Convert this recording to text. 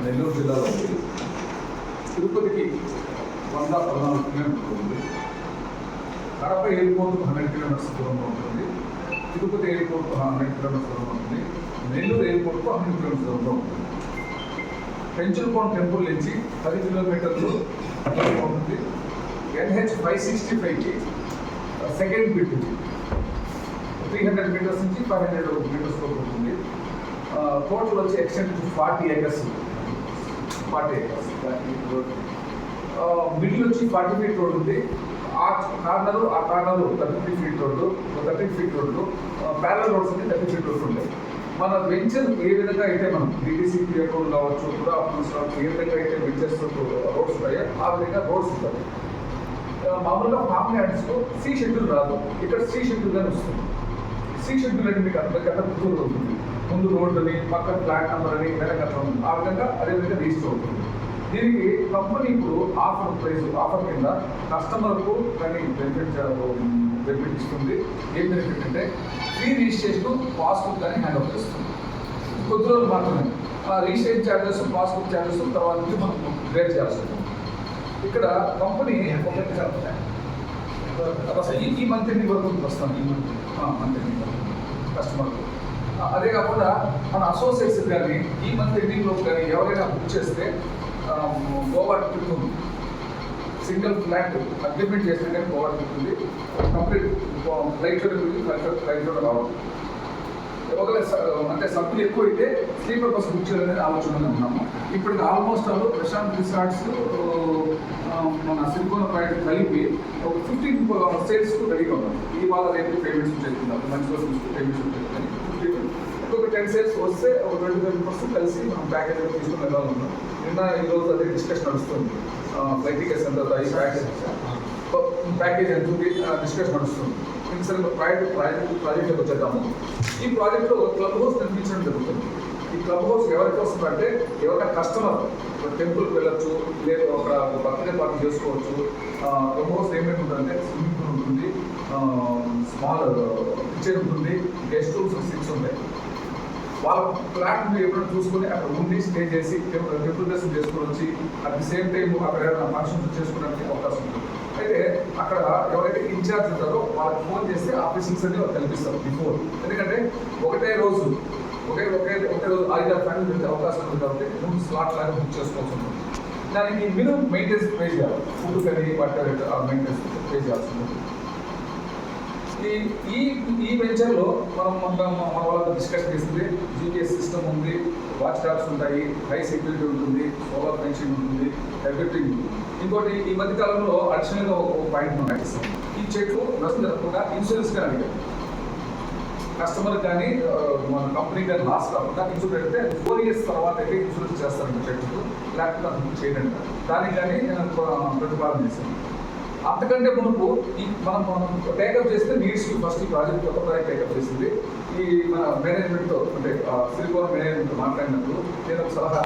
నెల్లూరు జిల్లాలో ఉంది. తిరుపతికి 114 కిలోమీటర్లు ఉంది. కడప ఎయిర్పోర్ట్ 100 కిలోమీటర్స్ దూరంలో ఉంటుంది. తిరుపతి ఎయిర్పోర్ట్ 100 కిలోమీటర్స్ దూరంలో ఉంటుంది. నెల్లూరు ఎయిర్పోర్ట్ 100 కిలోమీటర్స్ దూరంలో ఉంటుంది. పెంచులకోన టెంపుల్ నుంచి 10 కిలోమీటర్లు దూరంలో ఉంటుంది. NH 565కి సెకండ్ బిట్ 300 మీటర్స్ నుంచి 500 మీటర్స్ వరకు ఉంటుంది. టోటల్ వచ్చి ఎక్స్టెంట్ 40 ఏకర్స్. 40 ఏకర్స్ మిడిల్ వచ్చి 40 ఫీట్ రోడ్ ఉంది. ఆ కార్నరు 33 ఫీట్ రోడ్డు, 30 ఫీట్ రోడ్లు, ప్యారల్ రోడ్స్ ఉంది, 30 ఫీట్ రోడ్స్ ఉంటాయి. మన వెంచర్ ఏ విధంగా అయితే మనం DTC క్లియర్ రోడ్ కావచ్చు, కూడా ఏ విధంగా అయితే వెంచర్స్ రోడ్స్ ఉంటాయో ఆ విధంగా రోడ్స్ ఉంటాయి. మామూలుగా ఫామ్ ల్యాండ్స్లో సి షెడ్యూల్ రాదు, ఇక్కడ సి షెడ్యూల్ అని వస్తుంది. సి షెడ్యూల్ అంటే మీకు గత గుర్తులు ఉంటుంది. ముందు రోడ్ అని, పక్కన ఫ్లాట్ నెంబర్ అని, వెనక ఆ విధంగా అదేవిధంగా రిజిస్టర్ అవుతుంది. దీనికి కంపెనీ ఇప్పుడు ఆఫర్ కింద కస్టమర్కు కానీ బెనిఫిట్ ఇస్తుంది. ఏం బెనిఫిట్ అంటే ఫ్రీ రిజిస్ట్రేషన్, పాస్బుక్ కానీ హ్యాండ్ ఓవర్ చేస్తుంది. కొద్ది రోజులు మాత్రమే రిజిస్ట్రేషన్ ఛార్జెస్, పాస్బుక్ ఛార్జెస్ తర్వాత నుంచి మనం క్లియర్ చేయాల్సి ఉంటుంది. ఇక్కడ కంపెనీ ఈ మంత్ ఎండింగ్ వరకు వస్తాను. ఈ మంత్ ఎండింగ్ కస్టమర్కు. అదే కాకుండా మన అసోసియేట్స్ కానీ ఈ మంత్ ఎండింగ్లో కానీ ఎవరైనా బుక్ చేస్తే గోవా ట్రిప్ ఉంది. సింగిల్ ఫ్లాట్ అగ్రిమెంట్ చేస్తే కానీ గోవా ట్రిప్ ఉంది. కంప్లీట్ ఫ్లైట్లో రావాలి. ఒకవేళ అంటే సభ్యులు ఎక్కువ అయితే స్లీపర్ బస్ బుక్ చేయాలనేది ఆలోచనలో ఉన్నాము. ఇప్పటికి ఆల్మోస్ట్ ప్రశాంత్ రిసార్ట్స్ మన సిలికోన్ ప్రాజెక్ట్ కలిపి ఒక 15 సేల్స్కు రెడీగా ఉన్నాం. ఇవాళ రేపు పేమెంట్స్ చేస్తున్నారు, మంచి రోజు పేమెంట్స్ ఉంటుంది. ఇంకొక 10 సేల్స్ వస్తే ఒక 25% కలిసి మనం ప్యాకేజ్ తీసుకుని వెళ్ళాలన్నాం. ఈరోజు అదే డిస్కషన్ నడుస్తుంది. ఫ్లైట్ టికెట్స్ ఎంత అవుతాయి, ప్యాకేజ్ ఎంత ఉంది, డిస్కషన్ నడుస్తుంది. సరే ప్రాజెక్ట్కి వచ్చేద్దాము. ఈ ప్రాజెక్ట్లో క్లబ్ హౌస్ నిర్మించడం జరుగుతుంది. ఈ క్లబ్ హౌస్ ఎవరికి వస్తుందంటే ఎవరైనా కస్టమర్ టెంపుల్కి వెళ్ళొచ్చు, లేదు ఒక బర్త్డే పార్టీ చేసుకోవచ్చు. క్లబ్ హౌస్ ఏమేమి ఉంటుందంటే స్విమ్మింగ్ పూల్ ఉంటుంది, స్మాల్ కిచెన్ ఉంటుంది, గెస్ట్ రూమ్స్ 6 ఉంటాయి. వాళ్ళ ఫ్లాట్ మీరు ఎప్పుడైనా చూసుకొని అక్కడ ఉండి స్టే చేసి టెంపుల్ దర్శనం చేసుకొని వచ్చి అట్ ది సేమ్ టైం అక్కడ ఏమైనా ఫంక్షన్స్ చేసుకోవడానికి అవకాశం ఉంటుంది. అయితే అక్కడ ఎవరైతే ఇన్ఛార్జ్ ఉంటారో వాళ్ళకి ఫోన్ చేస్తే ఆ ఫెసిలిటీస్ అన్ని వాళ్ళు కల్పిస్తారు బిఫోర్. ఎందుకంటే ఒకటే రోజు ఒకే రోజు 5 ఫ్యామిలీ పెడితే అవకాశం ఉంది కాబట్టి 3 స్లాట్ లాగా బుక్ చేసుకోవచ్చు ఉంటుంది. దానికి మినిమం మెయింటెనెన్స్ పే చేయాలి. ఫుడ్ కానీ బట్టర్ మెయింటెనెన్స్ పే చేయాల్సి ఉంటుంది. ఈ వెంచర్లో మన వాళ్ళతో డిస్కషన్ చేస్తుంది. GPS సిస్టమ్ ఉంది, వాచ్ టాప్స్ ఉంటాయి, హై సెక్యూరిటీ ఉంటుంది, సోలార్ ఫెన్సింగ్ ఉంటుంది, ఎవ్రీథింగ్. ఇంకోటి ఈ మధ్య కాలంలో అడిషనల్గా ఒక పాయింట్ మనం నటిస్తాం. ఈ చెట్లు నష్టం జరగకుండా ఇన్సూరెన్స్ కానీ అడిగారు. కస్టమర్ కానీ మన కంపెనీ కానీ లాస్ కాకుండా ఇన్సూరెన్స్ పెడితే 4 years తర్వాత అయితే ఇన్సూరెన్స్ చేస్తారంట చెట్లు, లేకపోతే అది చేయండి. దానికి కానీ ప్రతిపాదన చేశాను. అంతకంటే మునుపు మనం టేకప్ చేస్తే నీడ్స్కి ఫస్ట్ ప్రాజెక్ట్ కొత్త ప్రాజెక్ట్ టేకప్ చేసింది. ఈ మన మేనేజ్మెంట్తో అంటే సిలికోన్ మేనేజ్మెంట్తో మాట్లాడినప్పుడు నేను ఒక సలహా